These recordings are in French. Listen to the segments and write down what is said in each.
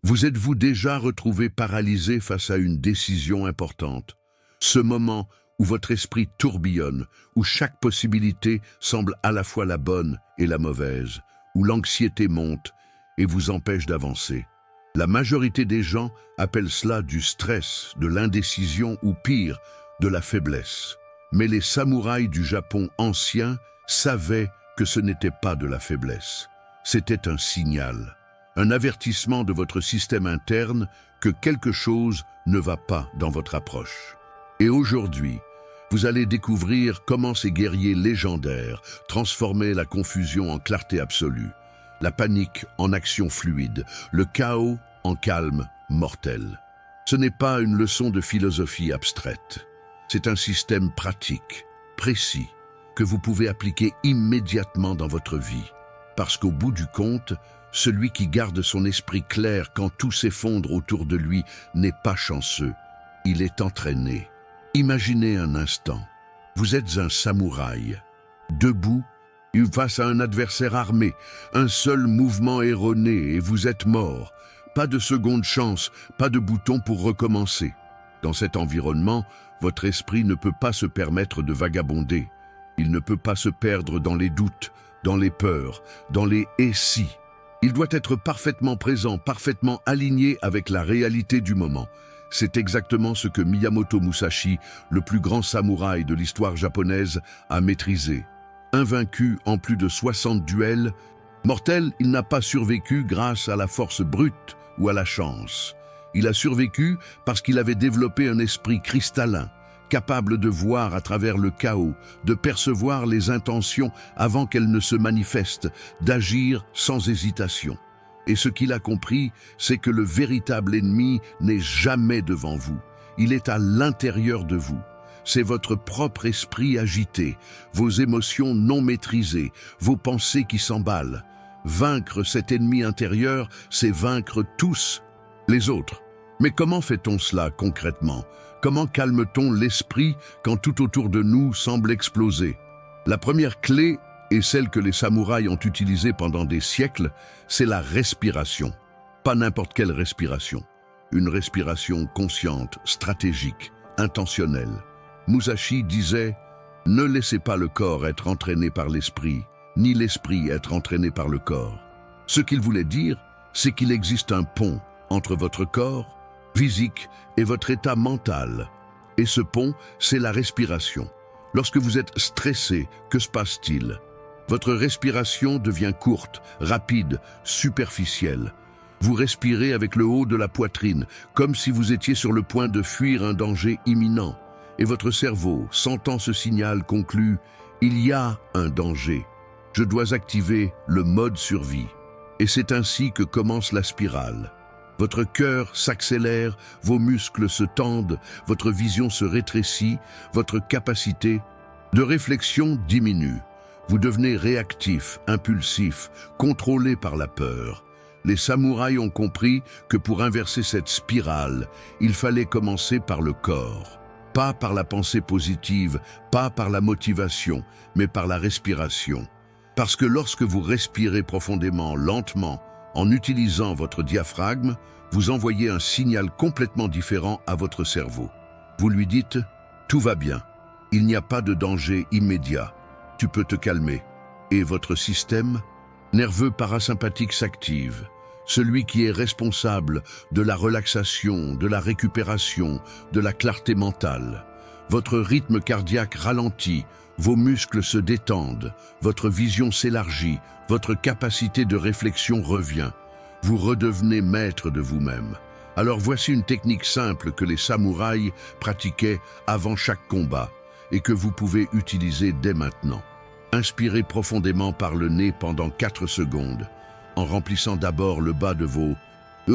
Vous êtes-vous déjà retrouvé paralysé face à une décision importante? Ce moment où votre esprit tourbillonne, où chaque possibilité semble à la fois la bonne et la mauvaise, où l'anxiété monte et vous empêche d'avancer. La majorité des gens appellent cela du stress, de l'indécision ou pire, de la faiblesse. Mais les samouraïs du Japon ancien savaient que ce n'était pas de la faiblesse. C'était un signal, un avertissement de votre système interne que quelque chose ne va pas dans votre approche. Et aujourd'hui, vous allez découvrir comment ces guerriers légendaires transformaient la confusion en clarté absolue, la panique en action fluide, le chaos en calme mortel. Ce n'est pas une leçon de philosophie abstraite. C'est un système pratique, précis, que vous pouvez appliquer immédiatement dans votre vie. Parce qu'au bout du compte, celui qui garde son esprit clair quand tout s'effondre autour de lui n'est pas chanceux, il est entraîné. Imaginez un instant, vous êtes un samouraï, debout, face à un adversaire armé, un seul mouvement erroné et vous êtes mort. Pas de seconde chance, pas de bouton pour recommencer. Dans cet environnement, votre esprit ne peut pas se permettre de vagabonder. Il ne peut pas se perdre dans les doutes, dans les peurs, dans les « et si ». Il doit être parfaitement présent, parfaitement aligné avec la réalité du moment. C'est exactement ce que Miyamoto Musashi, le plus grand samouraï de l'histoire japonaise, a maîtrisé. Invaincu en plus de 60 duels, mortel, il n'a pas survécu grâce à la force brute ou à la chance. Il a survécu parce qu'il avait développé un esprit cristallin, capable de voir à travers le chaos, de percevoir les intentions avant qu'elles ne se manifestent, d'agir sans hésitation. Et ce qu'il a compris, c'est que le véritable ennemi n'est jamais devant vous. Il est à l'intérieur de vous. C'est votre propre esprit agité, vos émotions non maîtrisées, vos pensées qui s'emballent. Vaincre cet ennemi intérieur, c'est vaincre tous les autres. Mais comment fait-on cela concrètement? Comment calme-t-on l'esprit quand tout autour de nous semble exploser? La première clé, et celle que les samouraïs ont utilisée pendant des siècles, c'est la respiration. Pas n'importe quelle respiration. Une respiration consciente, stratégique, intentionnelle. Musashi disait « Ne laissez pas le corps être entraîné par l'esprit, ni l'esprit être entraîné par le corps. » Ce qu'il voulait dire, c'est qu'il existe un pont entre votre corps physique et votre état mental. Et ce pont, c'est la respiration. Lorsque vous êtes stressé, que se passe-t-il? Votre respiration devient courte, rapide, superficielle. Vous respirez avec le haut de la poitrine, comme si vous étiez sur le point de fuir un danger imminent. Et votre cerveau, sentant ce signal, conclut « Il y a un danger. Je dois activer le mode survie. » Et c'est ainsi que commence la spirale. Votre cœur s'accélère, vos muscles se tendent, votre vision se rétrécit, votre capacité de réflexion diminue. Vous devenez réactif, impulsif, contrôlé par la peur. Les samouraïs ont compris que pour inverser cette spirale, il fallait commencer par le corps. Pas par la pensée positive, pas par la motivation, mais par la respiration. Parce que lorsque vous respirez profondément, lentement, en utilisant votre diaphragme, vous envoyez un signal complètement différent à votre cerveau. Vous lui dites « Tout va bien, il n'y a pas de danger immédiat. Tu peux te calmer. » Et votre système nerveux parasympathique s'active, celui qui est responsable de la relaxation, de la récupération, de la clarté mentale. Votre rythme cardiaque ralentit, vos muscles se détendent, votre vision s'élargit, votre capacité de réflexion revient. Vous redevenez maître de vous-même. Alors voici une technique simple que les samouraïs pratiquaient avant chaque combat et que vous pouvez utiliser dès maintenant. Inspirez profondément par le nez pendant 4 secondes, en remplissant d'abord le bas de vos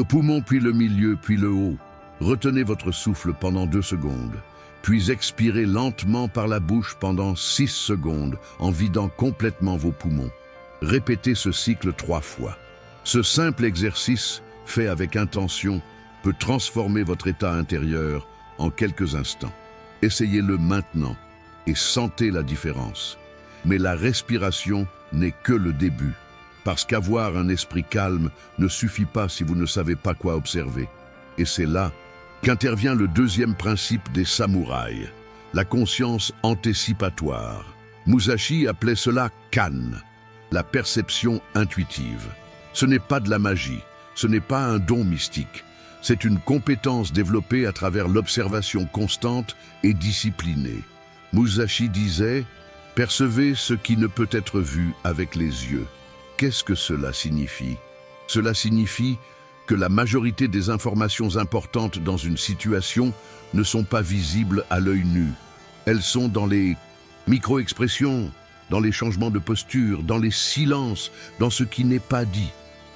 poumons, puis le milieu, puis le haut. Retenez votre souffle pendant 2 secondes, puis expirez lentement par la bouche pendant 6 secondes, en vidant complètement vos poumons. Répétez ce cycle 3 fois. Ce simple exercice, fait avec intention, peut transformer votre état intérieur en quelques instants. Essayez-le maintenant et sentez la différence. Mais la respiration n'est que le début. Parce qu'avoir un esprit calme ne suffit pas si vous ne savez pas quoi observer. Et c'est là qu'intervient le deuxième principe des samouraïs, la conscience anticipatoire. Musashi appelait cela Kan, la perception intuitive. Ce n'est pas de la magie, ce n'est pas un don mystique. C'est une compétence développée à travers l'observation constante et disciplinée. Musashi disait « Percevez ce qui ne peut être vu avec les yeux ». Qu'est-ce que cela signifie? Cela signifie que la majorité des informations importantes dans une situation ne sont pas visibles à l'œil nu. Elles sont dans les micro-expressions, dans les changements de posture, dans les silences, dans ce qui n'est pas dit.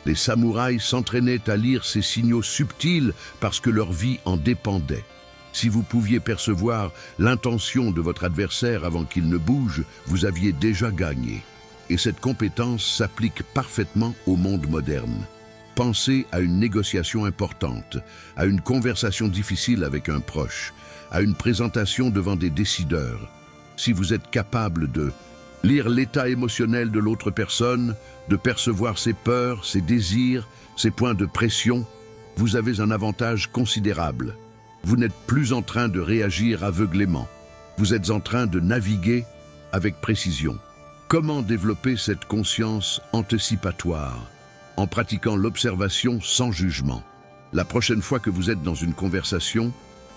Les samouraïs s'entraînaient à lire ces signaux subtils parce que leur vie en dépendait. Si vous pouviez percevoir l'intention de votre adversaire avant qu'il ne bouge, vous aviez déjà gagné. Et cette compétence s'applique parfaitement au monde moderne. Pensez à une négociation importante, à une conversation difficile avec un proche, à une présentation devant des décideurs. Si vous êtes capable de lire l'état émotionnel de l'autre personne, de percevoir ses peurs, ses désirs, ses points de pression, vous avez un avantage considérable. Vous n'êtes plus en train de réagir aveuglément. Vous êtes en train de naviguer avec précision. Comment développer cette conscience anticipatoire? En pratiquant l'observation sans jugement. La prochaine fois que vous êtes dans une conversation,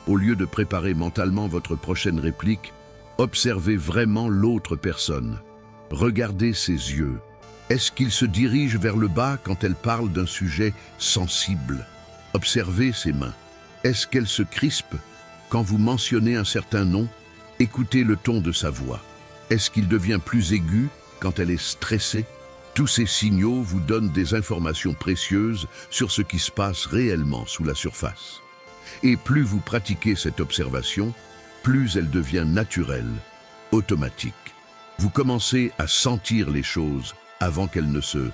au lieu de préparer mentalement votre prochaine réplique, observez vraiment l'autre personne. Regardez ses yeux. Est-ce qu'il se dirige vers le bas quand elle parle d'un sujet sensible? Observez ses mains. Est-ce qu'elle se crispe quand vous mentionnez un certain nom? Écoutez le ton de sa voix. Est-ce qu'il devient plus aigu quand elle est stressée? Tous ces signaux vous donnent des informations précieuses sur ce qui se passe réellement sous la surface. Et plus vous pratiquez cette observation, plus elle devient naturelle, automatique. Vous commencez à sentir les choses avant qu'elles ne se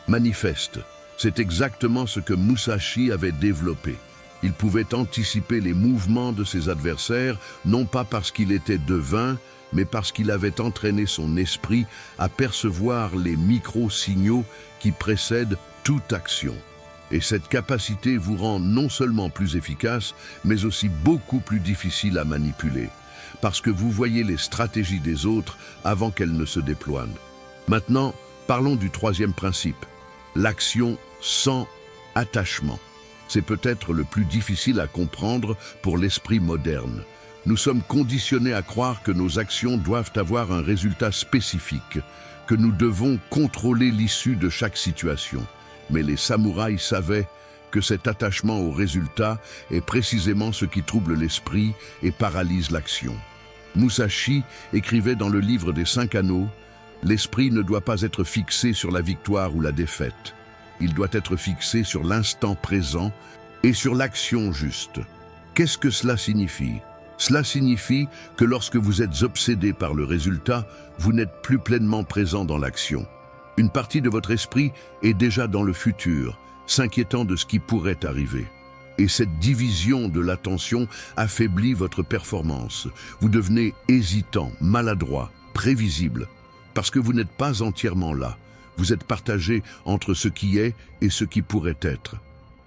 manifestent. C'est exactement ce que Musashi avait développé. Il pouvait anticiper les mouvements de ses adversaires, non pas parce qu'il était devin, mais parce qu'il avait entraîné son esprit à percevoir les micro-signaux qui précèdent toute action. Et cette capacité vous rend non seulement plus efficace, mais aussi beaucoup plus difficile à manipuler, parce que vous voyez les stratégies des autres avant qu'elles ne se déploient. Maintenant, parlons du troisième principe, l'action sans attachement. C'est peut-être le plus difficile à comprendre pour l'esprit moderne. Nous sommes conditionnés à croire que nos actions doivent avoir un résultat spécifique, que nous devons contrôler l'issue de chaque situation. Mais les samouraïs savaient que cet attachement au résultat est précisément ce qui trouble l'esprit et paralyse l'action. Musashi écrivait dans le livre des 5 anneaux, « L'esprit ne doit pas être fixé sur la victoire ou la défaite. Il doit être fixé sur l'instant présent et sur l'action juste. » Qu'est-ce que cela signifie? Cela signifie que lorsque vous êtes obsédé par le résultat, vous n'êtes plus pleinement présent dans l'action. Une partie de votre esprit est déjà dans le futur, s'inquiétant de ce qui pourrait arriver. Et cette division de l'attention affaiblit votre performance. Vous devenez hésitant, maladroit, prévisible, parce que vous n'êtes pas entièrement là. Vous êtes partagé entre ce qui est et ce qui pourrait être.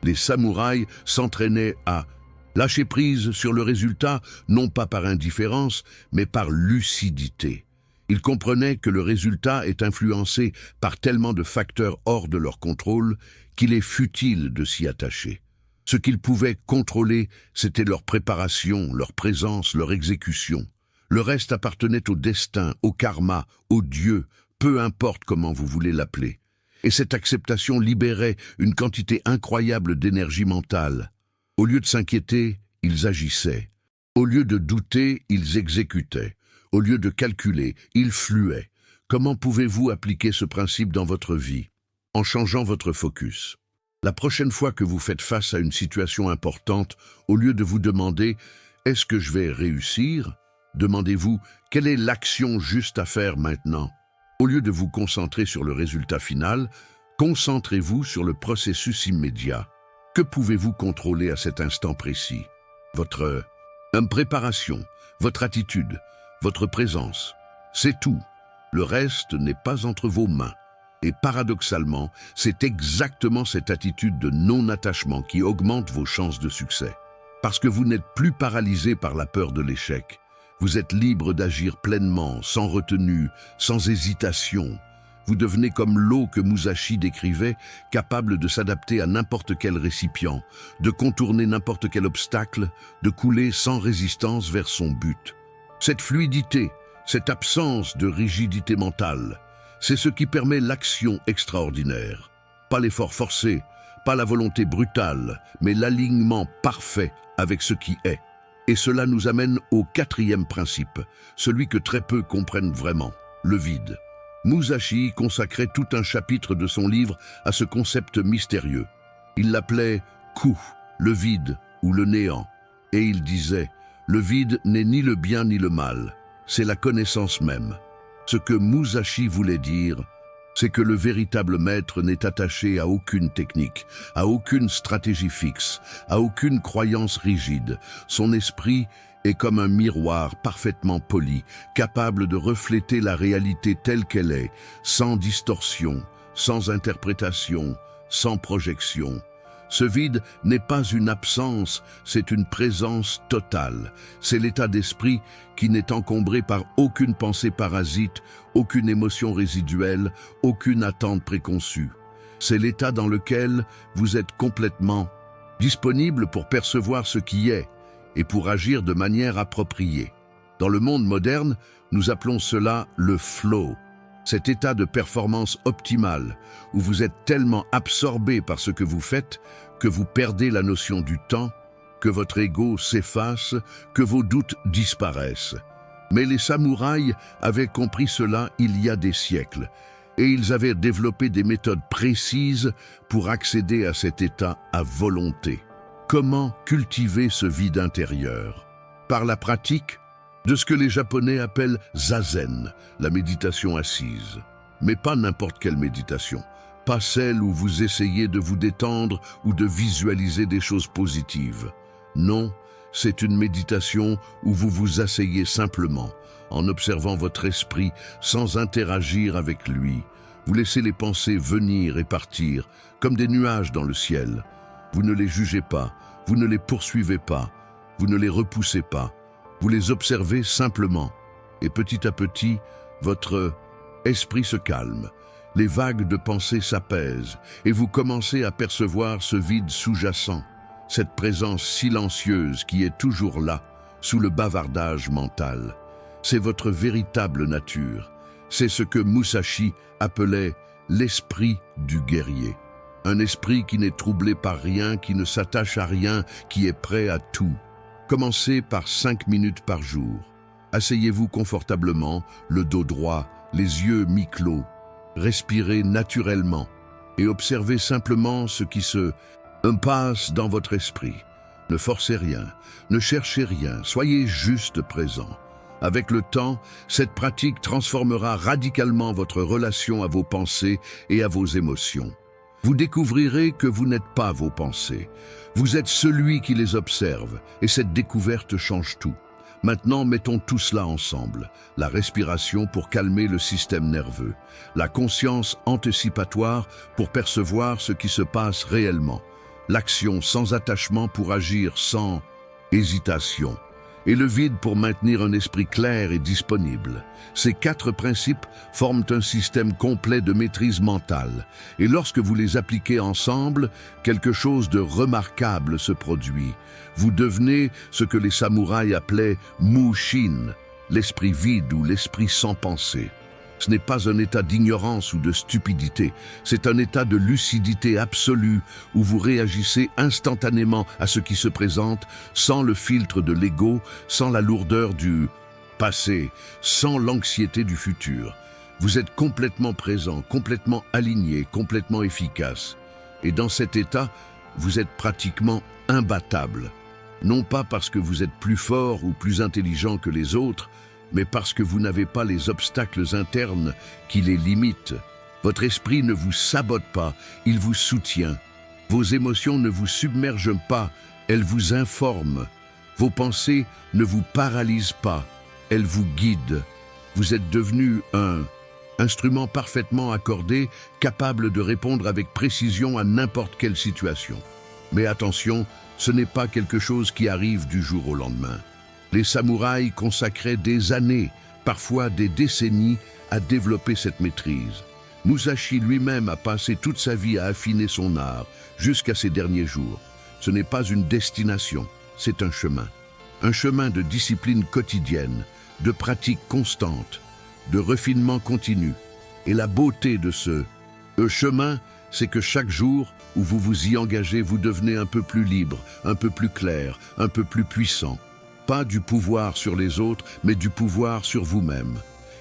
Les samouraïs s'entraînaient à lâcher prise sur le résultat, non pas par indifférence, mais par lucidité. Ils comprenaient que le résultat est influencé par tellement de facteurs hors de leur contrôle qu'il est futile de s'y attacher. Ce qu'ils pouvaient contrôler, c'était leur préparation, leur présence, leur exécution. Le reste appartenait au destin, au karma, au Dieu, peu importe comment vous voulez l'appeler. Et cette acceptation libérait une quantité incroyable d'énergie mentale. Au lieu de s'inquiéter, ils agissaient. Au lieu de douter, ils exécutaient. Au lieu de calculer, ils fluaient. Comment pouvez-vous appliquer ce principe dans votre vie? En changeant votre focus. La prochaine fois que vous faites face à une situation importante, au lieu de vous demander « Est-ce que je vais réussir ?», demandez-vous « Quelle est l'action juste à faire maintenant ?» Au lieu de vous concentrer sur le résultat final, concentrez-vous sur le processus immédiat. Que pouvez-vous contrôler à cet instant précis? Votre préparation, votre attitude, votre présence. C'est tout. Le reste n'est pas entre vos mains. Et paradoxalement, c'est exactement cette attitude de non-attachement qui augmente vos chances de succès. Parce que vous n'êtes plus paralysé par la peur de l'échec. Vous êtes libre d'agir pleinement, sans retenue, sans hésitation. Vous devenez comme l'eau que Musashi décrivait, capable de s'adapter à n'importe quel récipient, de contourner n'importe quel obstacle, de couler sans résistance vers son but. Cette fluidité, cette absence de rigidité mentale, c'est ce qui permet l'action extraordinaire. Pas l'effort forcé, pas la volonté brutale, mais l'alignement parfait avec ce qui est. Et cela nous amène au quatrième principe, celui que très peu comprennent vraiment, le vide. Musashi consacrait tout un chapitre de son livre à ce concept mystérieux. Il l'appelait « ku », le vide ou le néant. Et il disait « Le vide n'est ni le bien ni le mal, c'est la connaissance même ». Ce que Musashi voulait dire, c'est que le véritable maître n'est attaché à aucune technique, à aucune stratégie fixe, à aucune croyance rigide. Son esprit est comme un miroir parfaitement poli, capable de refléter la réalité telle qu'elle est, sans distorsion, sans interprétation, sans projection. Ce vide n'est pas une absence, c'est une présence totale. C'est l'état d'esprit qui n'est encombré par aucune pensée parasite, aucune émotion résiduelle, aucune attente préconçue. C'est l'état dans lequel vous êtes complètement disponible pour percevoir ce qui est et pour agir de manière appropriée. Dans le monde moderne, nous appelons cela le flow. Cet état de performance optimale, où vous êtes tellement absorbé par ce que vous faites, que vous perdez la notion du temps, que votre ego s'efface, que vos doutes disparaissent. Mais les samouraïs avaient compris cela il y a des siècles, et ils avaient développé des méthodes précises pour accéder à cet état à volonté. Comment cultiver ce vide intérieur? Par la pratique de ce que les Japonais appellent zazen, la méditation assise. Mais pas n'importe quelle méditation, pas celle où vous essayez de vous détendre ou de visualiser des choses positives. Non, c'est une méditation où vous vous asseyez simplement, en observant votre esprit sans interagir avec lui. Vous laissez les pensées venir et partir, comme des nuages dans le ciel. Vous ne les jugez pas, vous ne les poursuivez pas, vous ne les repoussez pas. Vous les observez simplement, et petit à petit, votre esprit se calme, les vagues de pensée s'apaisent, et vous commencez à percevoir ce vide sous-jacent, cette présence silencieuse qui est toujours là, sous le bavardage mental. C'est votre véritable nature, c'est ce que Musashi appelait l'esprit du guerrier. Un esprit qui n'est troublé par rien, qui ne s'attache à rien, qui est prêt à tout. Commencez par 5 minutes par jour. Asseyez-vous confortablement, le dos droit, les yeux mi-clos. Respirez naturellement et observez simplement ce qui se passe dans votre esprit. Ne forcez rien, ne cherchez rien, soyez juste présent. Avec le temps, cette pratique transformera radicalement votre relation à vos pensées et à vos émotions. Vous découvrirez que vous n'êtes pas vos pensées. Vous êtes celui qui les observe, et cette découverte change tout. Maintenant, mettons tout cela ensemble. La respiration pour calmer le système nerveux. La conscience anticipatoire pour percevoir ce qui se passe réellement. L'action sans attachement pour agir sans hésitation. Et le vide pour maintenir un esprit clair et disponible. Ces 4 principes forment un système complet de maîtrise mentale. Et lorsque vous les appliquez ensemble, quelque chose de remarquable se produit. Vous devenez ce que les samouraïs appelaient Mushin, l'esprit vide ou l'esprit sans pensée. Ce n'est pas un état d'ignorance ou de stupidité, c'est un état de lucidité absolue où vous réagissez instantanément à ce qui se présente, sans le filtre de l'ego, sans la lourdeur du passé, sans l'anxiété du futur. Vous êtes complètement présent, complètement aligné, complètement efficace. Et dans cet état, vous êtes pratiquement imbattable. Non pas parce que vous êtes plus fort ou plus intelligent que les autres, mais parce que vous n'avez pas les obstacles internes qui les limitent. Votre esprit ne vous sabote pas, il vous soutient. Vos émotions ne vous submergent pas, elles vous informent. Vos pensées ne vous paralysent pas, elles vous guident. Vous êtes devenu un Instrument parfaitement accordé, capable de répondre avec précision à n'importe quelle situation. Mais attention, ce n'est pas quelque chose qui arrive du jour au lendemain. Les samouraïs consacraient des années, parfois des décennies, à développer cette maîtrise. Musashi lui-même a passé toute sa vie à affiner son art, jusqu'à ses derniers jours. Ce n'est pas une destination, c'est un chemin. Un chemin de discipline quotidienne, de pratique constante, de refinement continu. Et la beauté de ce chemin, c'est que chaque jour où vous vous y engagez, vous devenez un peu plus libre, un peu plus clair, un peu plus puissant. Pas du pouvoir sur les autres, mais du pouvoir sur vous-même.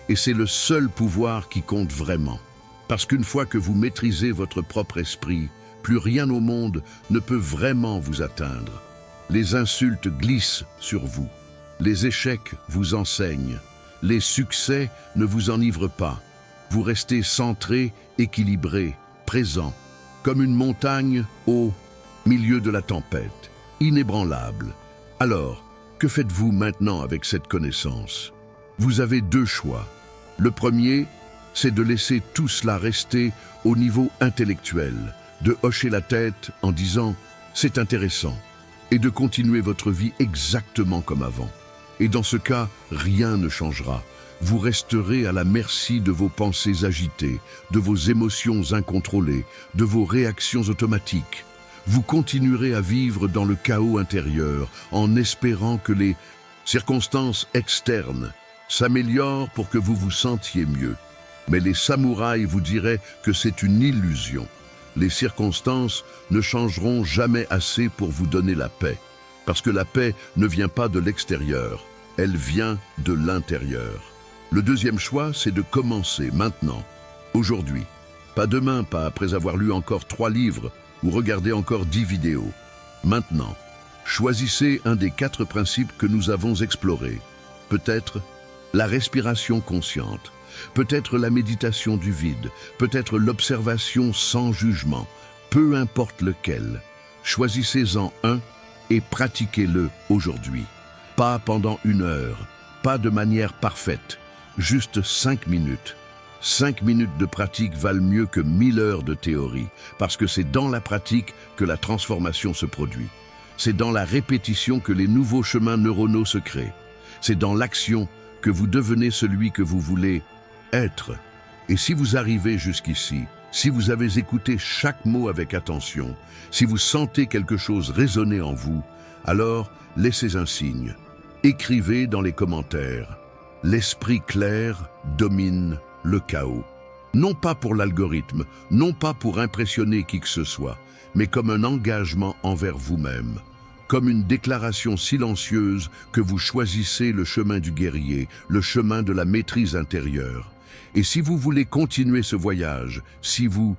Et c'est le seul pouvoir qui compte vraiment. Parce qu'une fois que vous maîtrisez votre propre esprit, plus rien au monde ne peut vraiment vous atteindre. Les insultes glissent sur vous. Les échecs vous enseignent. Les succès ne vous enivrent pas. Vous restez centré, équilibré, présent, comme une montagne au milieu de la tempête, inébranlable. Alors, que faites-vous maintenant avec cette connaissance? Vous avez deux choix. Le premier, c'est de laisser tout cela rester au niveau intellectuel, de hocher la tête en disant « c'est intéressant » et de continuer votre vie exactement comme avant. Et dans ce cas, rien ne changera. Vous resterez à la merci de vos pensées agitées, de vos émotions incontrôlées, de vos réactions automatiques. Vous continuerez à vivre dans le chaos intérieur en espérant que les circonstances externes s'améliorent pour que vous vous sentiez mieux. Mais les samouraïs vous diraient que c'est une illusion. Les circonstances ne changeront jamais assez pour vous donner la paix. Parce que la paix ne vient pas de l'extérieur, elle vient de l'intérieur. Le deuxième choix, c'est de commencer maintenant, aujourd'hui. Pas demain, pas après avoir lu encore 3 livres ou regardé encore 10 vidéos. Maintenant, choisissez un des 4 principes que nous avons explorés. Peut-être la respiration consciente, peut-être la méditation du vide, peut-être l'observation sans jugement, peu importe lequel. Choisissez-en un et pratiquez-le aujourd'hui. Pas pendant 1 heure, pas de manière parfaite, juste 5 minutes. 5 minutes de pratique valent mieux que 1000 heures de théorie, parce que c'est dans la pratique que la transformation se produit. C'est dans la répétition que les nouveaux chemins neuronaux se créent. C'est dans l'action que vous devenez celui que vous voulez être. Et si vous arrivez jusqu'ici, si vous avez écouté chaque mot avec attention, si vous sentez quelque chose résonner en vous, alors laissez un signe. Écrivez dans les commentaires. L'esprit clair domine le chaos. Non pas pour l'algorithme, non pas pour impressionner qui que ce soit, mais comme un engagement envers vous-même. Comme une déclaration silencieuse que vous choisissez le chemin du guerrier, le chemin de la maîtrise intérieure. Et si vous voulez continuer ce voyage, si vous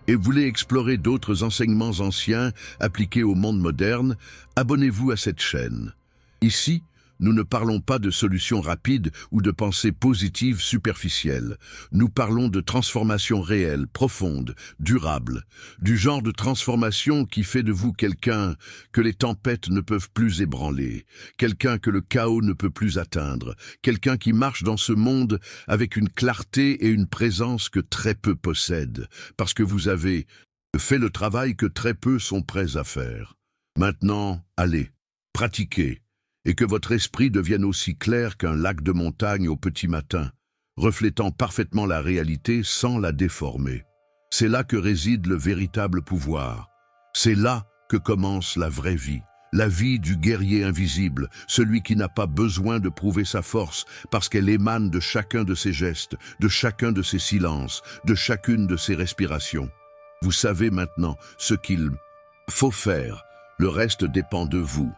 voulez explorer d'autres enseignements anciens appliqués au monde moderne, abonnez-vous à cette chaîne. Ici, nous ne parlons pas de solutions rapides ou de pensées positives superficielles. Nous parlons de transformation réelle, profonde, durable. Du genre de transformation qui fait de vous quelqu'un que les tempêtes ne peuvent plus ébranler, quelqu'un que le chaos ne peut plus atteindre, quelqu'un qui marche dans ce monde avec une clarté et une présence que très peu possèdent, parce que vous avez fait le travail que très peu sont prêts à faire. Maintenant, allez, pratiquez. Et que votre esprit devienne aussi clair qu'un lac de montagne au petit matin, reflétant parfaitement la réalité sans la déformer. C'est là que réside le véritable pouvoir. C'est là que commence la vraie vie. La vie du guerrier invisible, celui qui n'a pas besoin de prouver sa force parce qu'elle émane de chacun de ses gestes, de chacun de ses silences, de chacune de ses respirations. Vous savez maintenant ce qu'il faut faire. Le reste dépend de vous.